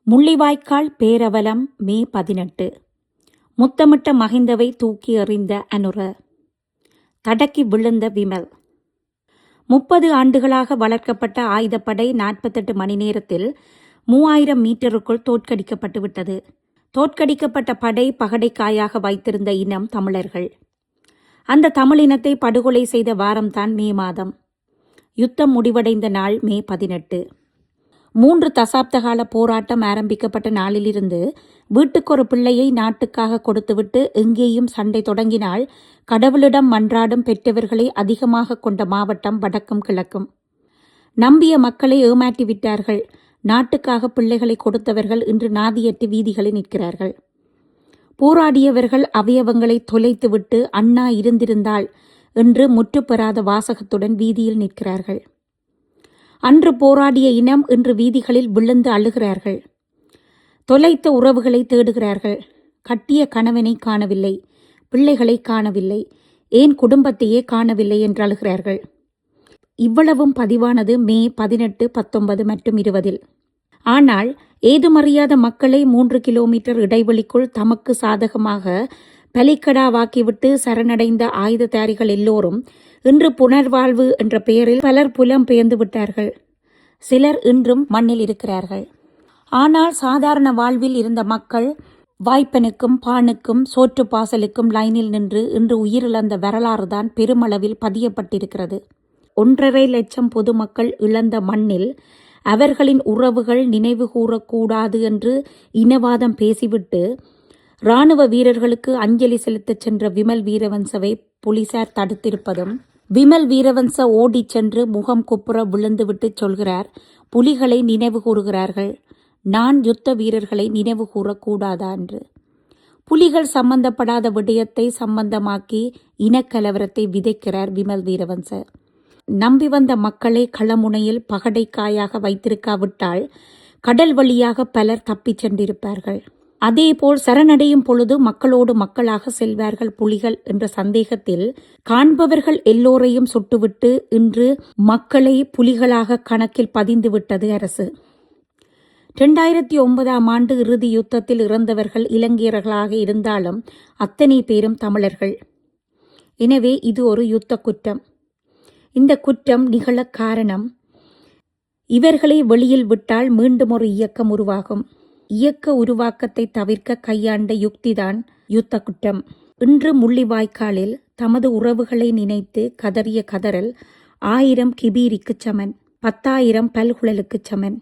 முள்ளிவாய்க்கால் பேரவலம் மே 18. முத்தமிட்ட மகிந்தவை தூக்கி எறிந்த அனுர. தடக்கி விழுந்த விமல். 30 ஆண்டுகளாக வளர்க்கப்பட்ட ஆயுதப்படை 48 மணி நேரத்தில் 3000 மீட்டருக்குள் தோற்கடிக்கப்பட்டுவிட்டது. தோற்கடிக்கப்பட்ட படை பகடைக்காயாக வைத்திருந்த இனம் தமிழர்கள். அந்த தமிழினத்தை படுகொலை செய்த வாரம்தான் மே மாதம். யுத்தம் முடிவடைந்த நாள் மே 18. 3 தசாப்த கால போராட்டம் ஆரம்பிக்கப்பட்ட நாளிலிருந்து வீட்டுக்கொரு பிள்ளையை நாட்டுக்காக கொடுத்துவிட்டு எங்கேயும் சண்டை தொடங்கினால் கடவுளிடம் மன்றாடும் பெற்றவர்களை அதிகமாக கொண்ட மாவட்டம் வடக்கும் கிழக்கும். நம்பிய மக்களை ஏமாற்றி விட்டார்கள். நாட்டுக்காக பிள்ளைகளை கொடுத்தவர்கள் இன்று நாதியற்று வீதிகளில் நிற்கிறார்கள். போராடியவர்கள் அவயவங்களை தொலைத்துவிட்டு அண்ணா இருந்திருந்தாள் என்று முற்றுப்பெறாத வாசகத்துடன் வீதியில் நிற்கிறார்கள். அன்று போராடிய இனம் இன்று வீதிகளில் விழுந்து அழுகிறார்கள். தொலைத்த உறவுகளை தேடுகிறார்கள். கட்டிய கணவனை காணவில்லை, பிள்ளைகளை காணவில்லை, ஏன் குடும்பத்தையே காணவில்லை என்று அழுகிறார்கள். இவ்வளவும் பதிவானது மே 18, 19 மற்றும் 20. ஆனால் ஏதுமறியாத மக்களை 3 கிலோமீட்டர் இடைவெளிக்குள் தமக்கு சாதகமாக பலிக்கடாவாக்கிவிட்டு சரணடைந்த ஆயுததாரிகள் எல்லோரும் இன்று புனர்வாழ்வு என்ற பெயரில் பலர் புலம் பெயர்ந்து விட்டார்கள். சிலர் இன்றும் மண்ணில் இருக்கிறார்கள். ஆனால் சாதாரண வாழ்வில் இருந்த மக்கள் வாய்ப்பனுக்கும் பானுக்கும் சோற்று பாசலுக்கும் லைனில் நின்று இன்று உயிரிழந்த வரலாறுதான் பெருமளவில் பதியப்பட்டிருக்கிறது. 1.5 லட்சம் பொதுமக்கள் இழந்த மண்ணில் அவர்களின் உறவுகள் நினைவு கூறக்கூடாது என்று இனவாதம் பேசிவிட்டு இராணுவ வீரர்களுக்கு அஞ்சலி செலுத்தச் சென்ற விமல் வீரவன்சவை போலீசார் தடுத்திருப்பதும், விமல் வீரவன்ச ஓடிச் சென்று முகம் குப்புற விழுந்துவிட்டு சொல்கிறார், புலிகளை நினைவு கூறுகிறார்கள், நான் யுத்த வீரர்களை நினைவு கூறக்கூடாதா என்று. புலிகள் சம்பந்தப்படாத விடயத்தை சம்பந்தமாக்கி இனக்கலவரத்தை விதைக்கிறார் விமல் வீரவன்ச. நம்பி வந்த மக்களை களமுனையில் பகடைக்காயாக வைத்திருக்காவிட்டால் கடல் வழியாக பலர் தப்பிச் சென்றிருப்பார்கள். அதேபோல் சரணடையும் பொழுது மக்களோடு மக்களாக செல்வார்கள் புலிகள் என்ற சந்தேகத்தில் காண்பவர்கள் எல்லோரையும் சுட்டுவிட்டு இன்று மக்களை புலிகளாக கணக்கில் பதிந்துவிட்டது அரசு. 2009ஆம் ஆண்டு இறுதி யுத்தத்தில் இறந்தவர்கள் இலங்கையர்களாக இருந்தாலும் அத்தனை பேரும் தமிழர்கள். எனவே இது ஒரு யுத்த குற்றம். இந்த குற்றம் நிகழ காரணம், இவர்களை வெளியில் விட்டால் மீண்டும் ஒரு இயக்கம் உருவாகும். இயக்க உருவாக்கத்தை தவிர்க்க கையாண்ட யுக்திதான் யுத்த குற்றம். இன்று முள்ளிவாய்க்காலில் தமது உறவுகளை நினைத்து கதறிய கதறல் 1000 கிபீரிக்கு சமன், 10,000 பல்குழலுக்கு சமன்,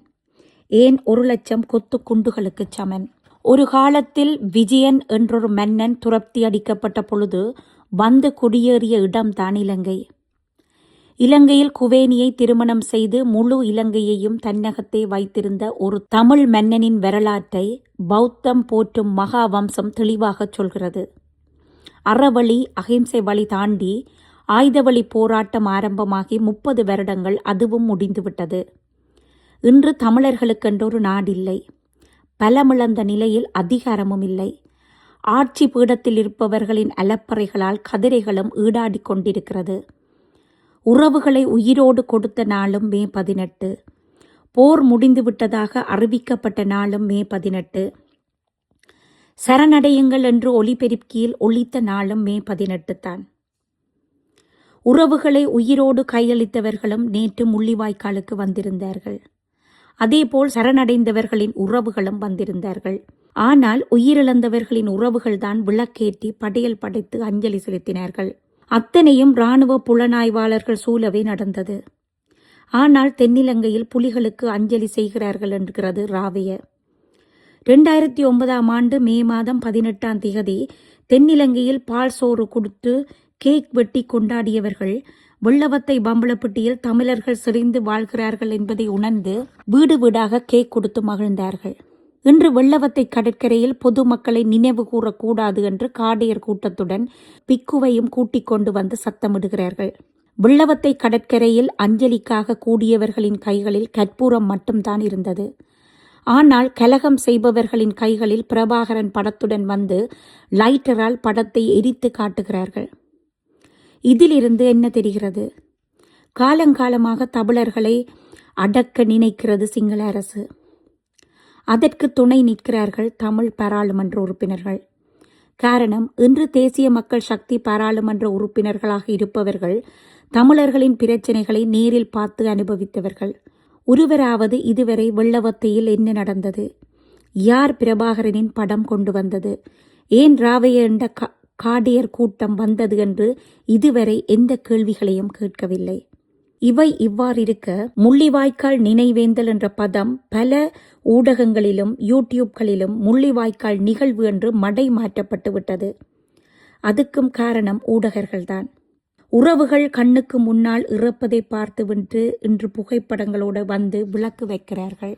ஏன் 1 லட்சம் கொத்து குண்டுகளுக்கு சமன். ஒரு காலத்தில் விஜயன் என்றொரு மன்னன் துரத்தி அடிக்கப்பட்ட பொழுது வந்து குடியேறிய இடம்தான் இலங்கை. இலங்கையில் குவேனியை திருமணம் செய்து முழு இலங்கையையும் தன்னகத்தே வைத்திருந்த ஒரு தமிழ் மன்னனின் வரலாற்றை பௌத்தம் போற்றும் மகா வம்சம் தெளிவாக சொல்கிறது. அறவழி அகிம்சை வழி தாண்டி ஆயுதவழி போராட்டம் ஆரம்பமாகி 30 வருடங்கள் அதுவும் முடிந்துவிட்டது. இன்று தமிழர்களுக்கென்றொரு நாடில்லை. பலமிழந்த நிலையில் அதிகாரமும் இல்லை. ஆட்சி பீடத்தில் இருப்பவர்களின் அலப்பறைகளால் கதிரைகளும் ஈடாடி கொண்டிருக்கிறது. உறவுகளை உயிரோடு கொடுத்த நாளும் மே 18. போர் முடிந்துவிட்டதாக அறிவிக்கப்பட்ட நாளும் மே 18. சரணடையுங்கள் என்று ஒலிபெருக்கியில் ஒலித்த நாளும் மே 18 தான். உறவுகளை உயிரோடு கையளித்தவர்களும் நேற்று முள்ளிவாய்க்காலுக்கு வந்திருந்தார்கள். அதேபோல் சரணடைந்தவர்களின் உறவுகளும் வந்திருந்தார்கள். ஆனால் உயிரிழந்தவர்களின் உறவுகள்தான் விளக்கேற்றி படையல் படைத்து அஞ்சலி செலுத்தினார்கள். அத்தனையும் இராணுவ புலனாய்வாளர்கள் சூழவே நடந்தது. ஆனால் தென்னிலங்கையில் புலிகளுக்கு அஞ்சலி செய்கிறார்கள் என்கிறது ராவைய. 2009ஆம் ஆண்டு மே மாதம் 18ஆம் தேதி தென்னிலங்கையில் பால் சோறு கொடுத்து கேக் வெட்டி கொண்டாடியவர்கள் வெள்ளவத்தை பம்பளப்பட்டியில் தமிழர்கள் செறிந்து வாழ்கிறார்கள் என்பதை உணர்ந்து வீடு வீடாக கேக் கொடுத்து மகிழ்ந்தார்கள். இன்று வெள்ளவத்தை கடற்கரையில் பொதுமக்களை நினைவு கூறக்கூடாது என்று காடையர் கூட்டத்துடன் பிக்குவையும் கூட்டிக் கொண்டு வந்து சத்தமிடுகிறார்கள். வெள்ளவத்தை கடற்கரையில் அஞ்சலிக்காக கூடியவர்களின் கைகளில் கற்பூரம் மட்டும்தான் இருந்தது. ஆனால் கலகம் செய்பவர்களின் கைகளில் பிரபாகரன் படத்துடன் வந்து லைட்டரால் படத்தை எரித்து காட்டுகிறார்கள். இதிலிருந்து என்ன தெரிகிறது? காலங்காலமாக தமிழர்களை அடக்க நினைக்கிறது சிங்கள அரசு. அதற்கு துணை நிற்கிறார்கள் தமிழ் பாராளுமன்ற உறுப்பினர்கள். காரணம், இன்று தேசிய மக்கள் சக்தி பாராளுமன்ற உறுப்பினர்களாக இருப்பவர்கள் தமிழர்களின் பிரச்சனைகளை நேரில் பார்த்து அனுபவித்தவர்கள். ஒருவராவது இதுவரை வெள்ளவத்தையில் என்ன நடந்தது, யார் பிரபாகரனின் படம் கொண்டு வந்தது, ஏன் ராவைய என்ற காடியர் கூட்டம் வந்தது என்று இதுவரை எந்த கேள்விகளையும் கேட்கவில்லை. இவை இவ்வாறிருக்க, முள்ளிவாய்க்கால் நினைவேந்தல் என்ற பதம் பல ஊடகங்களிலும் யூடியூப்களிலும் முள்ளிவாய்க்கால் நிகழ்வு என்று மடை மாற்றப்பட்டு விட்டது. அதுக்கும் காரணம் ஊடகர்கள்தான். உறவுகள் கண்ணுக்கு முன்னால் இறப்பதை பார்த்துவிட்டு இன்று புகைப்படங்களோடு வந்து விளக்கு வைக்கிறார்கள்.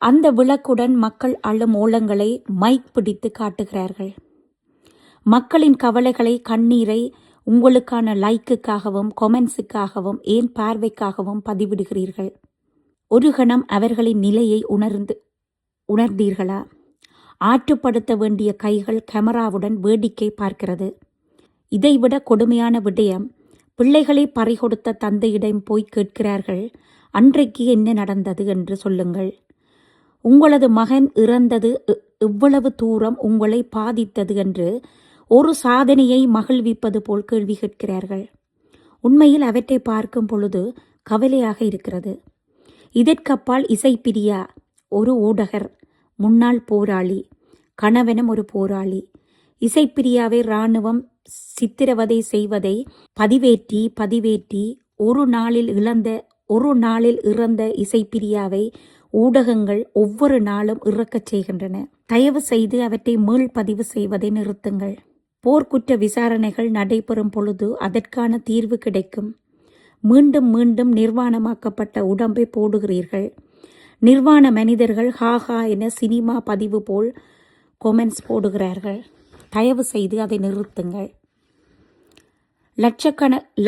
அந்த விளக்குடன் மக்கள் அழும் ஓலங்களை மைக் பிடித்து காட்டுகிறார்கள். மக்களின் கவலைகளை, கண்ணீரை உங்களுக்கான லைக்குக்காகவும் கொமெண்ட்ஸுக்காகவும் ஏன் பார்வைக்காகவும் பதிவிடுகிறீர்கள். ஒரு கணம் அவர்களின் நிலையை உணர்ந்தீர்களா? ஆற்றுப்படுத்த வேண்டிய கைகள் கேமராவுடன் வேடிக்கை பார்க்கிறது. இதைவிட கொடுமையான விடயம், பிள்ளைகளை பறிகொடுத்த தந்தையிடம் போய் கேட்கிறார்கள், அன்றைக்கு என்ன நடந்தது என்று சொல்லுங்கள். உங்களது மகன் இறந்தது இவ்வளவு தூரம் உங்களை பாதித்தது என்று ஒரு சாதனையை மகிழ்விப்பது போல் கேள்வி கேட்கிறார்கள். உண்மையில் அவற்றை பார்க்கும் பொழுது கவலையாக இருக்கிறது. இதற்கப்பால் இசைப்பிரியா ஒரு ஊடகர், முன்னாள் போராளி, கணவனும் ஒரு போராளி. இசைப்பிரியாவை இராணுவம் சித்திரவதை செய்வதை பதிவேற்றி ஒரு நாளில் இறந்த இசைப்பிரியாவை ஊடகங்கள் ஒவ்வொரு நாளும் இறக்கச் செய்கின்றன. தயவு செய்து அவற்றை மீள்பதிவு செய்வதை நிறுத்துங்கள். போர்க்குற்ற விசாரணைகள் நடைபெறும் பொழுது அதற்கான தீர்வு கிடைக்கும். மீண்டும் மீண்டும் நிர்வாணமாக்கப்பட்ட உடம்பை போடுகிறீர்கள். நிர்வாண மனிதர்கள் ஹாஹா என சினிமா பதிவு போல் கொமெண்ட்ஸ் போடுகிறார்கள். தயவு செய்து அதை நிறுத்துங்கள்.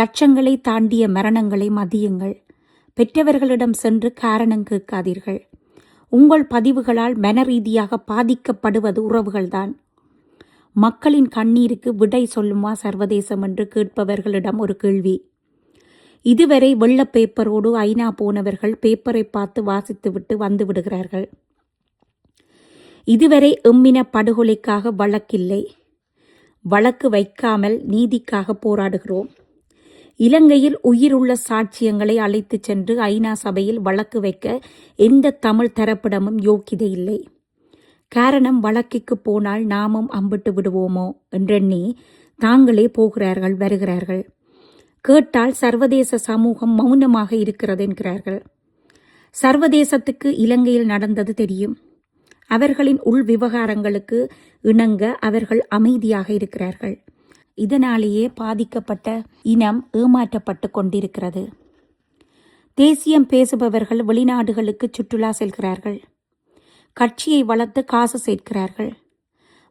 லட்சங்களை தாண்டிய மரணங்களை மதியுங்கள். பெற்றவர்களிடம் சென்று காரணம் கேட்காதீர்கள். உங்கள் பதிவுகளால் மனரீதியாக பாதிக்கப்படுவது உறவுகள்தான். மக்களின் கண்ணீருக்கு விடை சொல்லுமா சர்வதேசம் என்று கேட்பவர்களிடம் ஒரு கேள்வி. இதுவரை வெள்ள பேப்பரோடு ஐநா போனவர்கள் பேப்பரை பார்த்து வாசித்துவிட்டு வந்து விடுகிறார்கள். இதுவரை எம்மின படுகொலைக்காக வழக்கில்லை. வழக்கு வைக்காமல் நீதிக்காக போராடுகிறோம். இலங்கையில் உயிருள்ள சாட்சியங்களை அழைத்துச் சென்று ஐநா சபையில் வழக்கு வைக்க எந்த தமிழ் தரப்பிடமும் யோக்கியதை இல்லை. காரணம், வழக்கிற்கு போனால் நாமும் அம்பிட்டு விடுவோமோ என்றெண்ணி தாங்களே போகிறார்கள், வருகிறார்கள். கேட்டால் சர்வதேச சமூகம் மௌனமாக இருக்கிறது என்கிறார்கள். சர்வதேசத்துக்கு இலங்கையில் நடந்தது தெரியும். அவர்களின் உள் விவகாரங்களுக்கு இணங்க அவர்கள் அமைதியாக இருக்கிறார்கள். இதனாலேயே பாதிக்கப்பட்ட இனம் ஏமாற்றப்பட்டு கொண்டிருக்கிறது. தேசியம் பேசுபவர்கள் வெளிநாடுகளுக்கு சுற்றுலா செல்கிறார்கள். கட்சியை வளர்த்து காசு சேர்க்கிறார்கள்.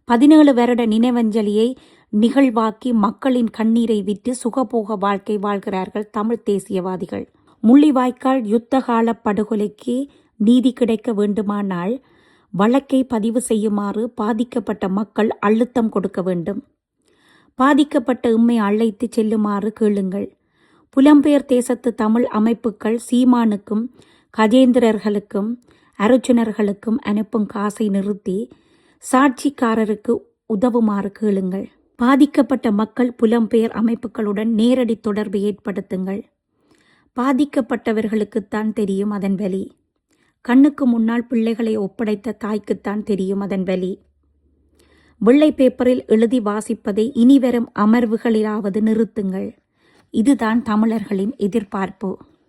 17 வருட நினைவஞ்சலியை நிகழ்வாக்கி மக்களின் கண்ணீரை விட்டு சுகபோக வாழ்க்கை வாழ்கிறார்கள் தமிழ் தேசியவாதிகள். முள்ளிவாய்க்கால் யுத்த கால படுகொலைக்கு நீதி கிடைக்க வேண்டுமானால் வழக்கை பதிவு செய்யுமாறு பாதிக்கப்பட்ட மக்கள் அழுத்தம் கொடுக்க வேண்டும். பாதிக்கப்பட்ட எம்மை அழைத்து செல்லுமாறு கேளுங்கள். புலம்பெயர் தேசத்து தமிழ் அமைப்புகள் சீமானுக்கும் கஜேந்திரர்களுக்கும் அருச்சுனர்களுக்கும் அனுப்பும் காசை நிறுத்தி சாட்சிக்காரருக்கு உதவுமாறு கேளுங்கள். பாதிக்கப்பட்ட மக்கள் புலம்பெயர் அமைப்புகளுடன் நேரடி தொடர்பு ஏற்படுத்துங்கள். பாதிக்கப்பட்டவர்களுக்குத்தான் தெரியும் அதன் வலி. கண்ணுக்கு முன்னால் பிள்ளைகளை ஒப்படைத்த தாய்க்குத்தான் தெரியும் அதன் வலி. வெள்ளை பேப்பரில் எழுதி வாசிப்பதை இனிவரும் அமர்வுகளிலாவது நிறுத்துங்கள். இதுதான் தமிழர்களின் எதிர்பார்ப்பு.